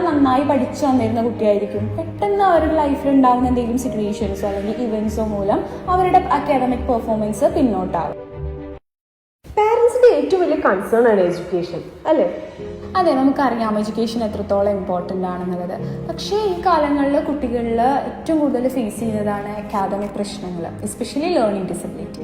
നന്നായി പഠിച്ചു വന്നിരുന്ന കുട്ടിയായിരിക്കും പെട്ടെന്ന് അവരുടെ ലൈഫിൽ ഉണ്ടാകുന്ന എന്തെങ്കിലും സിറ്റുവേഷൻസോ അല്ലെങ്കിൽ ഇവന്റ്സോ മൂലം അവരുടെ അക്കാഡമിക് പെർഫോമൻസ് പിന്നോട്ടാവും. പാരന്റ്സിന്റെ ഏറ്റവും വലിയ കൺസേൺ ആണ് എഡ്യൂക്കേഷൻ അല്ലേ? അതെ, നമുക്കറിയാം എഡ്യൂക്കേഷൻ എത്രത്തോളം ഇമ്പോർട്ടൻ്റ് ആണെന്നുള്ളത്. പക്ഷേ ഈ കാലങ്ങളിൽ കുട്ടികളിൽ ഏറ്റവും കൂടുതൽ ഫേസ് ചെയ്യുന്നതാണ് അക്കാദമിക് പ്രശ്നങ്ങൾ, especially learning disability.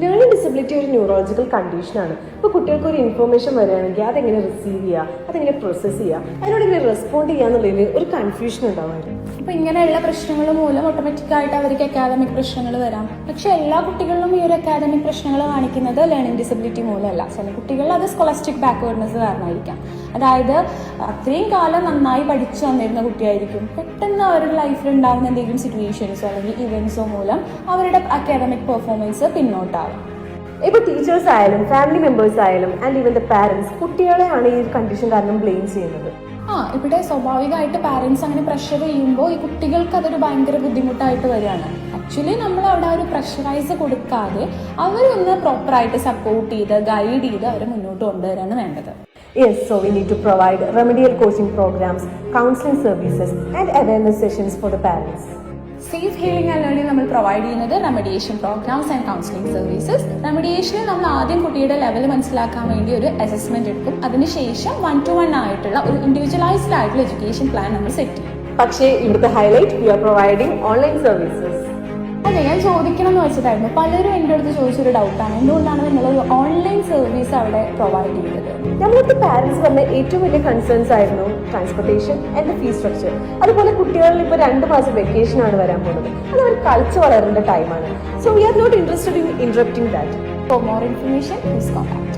Learning disability ഒരു ന്യൂറോളജിക്കൽ കണ്ടീഷനാണ്. ഇപ്പോൾ കുട്ടികൾക്ക് ഒരു ഇൻഫർമേഷൻ വരികയാണെങ്കിൽ അതെങ്ങനെ റിസീവ് ചെയ്യുക, അതെങ്ങനെ പ്രോസസ്സ് ചെയ്യുക, അതിനോട് എങ്ങനെ റെസ്പോണ്ട് ചെയ്യുക എന്നുള്ളതിൽ ഒരു കൺഫ്യൂഷൻ ഉണ്ടാവുമായിരുന്നു. അപ്പോൾ ഇങ്ങനെയുള്ള പ്രശ്നങ്ങൾ മൂലം ഓട്ടോമാറ്റിക്കായിട്ട് അവർക്ക് അക്കാദമിക് പ്രശ്നങ്ങൾ വരാം. പക്ഷേ എല്ലാ കുട്ടികളിലും ഈ ഒരു അക്കാദമിക് പ്രശ്നങ്ങൾ കാണിക്കുന്നത് ലേണിംഗ് ഡിസബിലിറ്റി മൂലമല്ല. ചില കുട്ടികളിൽ അത് സ്കോളസ്റ്റിക് ബാക്ക്വേർഡ്നെസ് കാരണമായിരിക്കാം. അതായത് അത്രയും കാലം നന്നായി പഠിച്ചു വന്നിരുന്ന കുട്ടിയായിരിക്കും പെട്ടെന്ന് അവരുടെ ലൈഫിൽ ഉണ്ടാകുന്ന എന്തെങ്കിലും സിറ്റുവേഷൻസോ അല്ലെങ്കിൽ ഇവന്റ്സോ മൂലം അവരുടെ അക്കാദമിക് പെർഫോമൻസ് പിന്നോട്ടാവും. ഇപ്പോൾ ടീച്ചേഴ്സ് ആയാലും ഫാമിലി മെമ്പേഴ്സ് ആയാലും ആൻഡ് ഈവൻ ദ പാരന്റ്സ് കുട്ടികളെയാണ് ഈ കണ്ടീഷൻ കാരണം ബ്ലെയിം ചെയ്യുന്നത്. ഇവിടെ സ്വാഭാവികമായിട്ട് പാരന്റ്സ് അങ്ങനെ പ്രഷർ ചെയ്യുമ്പോൾ ഈ കുട്ടികൾക്ക് അതൊരു ഭയങ്കര ബുദ്ധിമുട്ടായിട്ട് വരികയാണ്. ആക്ച്വലി നമ്മൾ അവിടെ ഒരു പ്രഷറൈസ് കൊടുക്കാതെ അവരൊന്ന് പ്രോപ്പറായിട്ട് സപ്പോർട്ട് ചെയ്ത് ഗൈഡ് ചെയ്ത് അവരെ മുന്നോട്ട് കൊണ്ടുവരാനാണ് വേണ്ടത്. Yes, so we need to provide remedial coaching programs, counseling services and awareness sessions for the parents. Safe healing and learning നമ്മൾ പ്രൊവൈഡ് ചെയ്യുന്നത് remediation programmes and counselling services. റെമഡിയേഷനിൽ നമ്മൾ ആദ്യം കുട്ടിയുടെ ലെവൽ മനസ്സിലാക്കാൻ വേണ്ടി ഒരു അസസ്മെന്റ് എടുക്കും. അതിനുശേഷം 1-to-1 ആയിട്ടുള്ള ഒരു ഇൻഡിവിജ്വലൈസ്ഡ് ആയിട്ടുള്ള എഡ്യൂക്കേഷൻ പ്ലാൻ നമ്മൾ സെറ്റ് ചെയ്യും. പക്ഷേ ഇവിടുത്തെ highlight we are providing online services. അതെ, ഞാൻ ചോദിക്കണം എന്ന് വെച്ചിട്ടായിരുന്നു. പലരും എൻ്റെ അടുത്ത് ചോദിച്ചൊരു ഡൗട്ടാണ്, എന്തുകൊണ്ടാണ് നിങ്ങളൊരു ഓൺലൈൻ സർവീസ് അവിടെ പ്രൊവൈഡ് ചെയ്തത്. നമ്മൾക്ക് പാരന്റ്സ് പറഞ്ഞ ഏറ്റവും വലിയ കൺസേൺസ് ആയിരുന്നു ട്രാൻസ്പോർട്ടേഷൻ ആൻഡ് ഫീ സ്ട്രക്ചർ. അതുപോലെ കുട്ടികളിൽ ഇപ്പോൾ 2 മാസം വെക്കേഷൻ ആണ് വരാൻ പോകുന്നത്. അത് അവർ കളിച്ച് വളരേണ്ട ടൈമാണ്. So we are not interested in interrupting that. For more information please contact.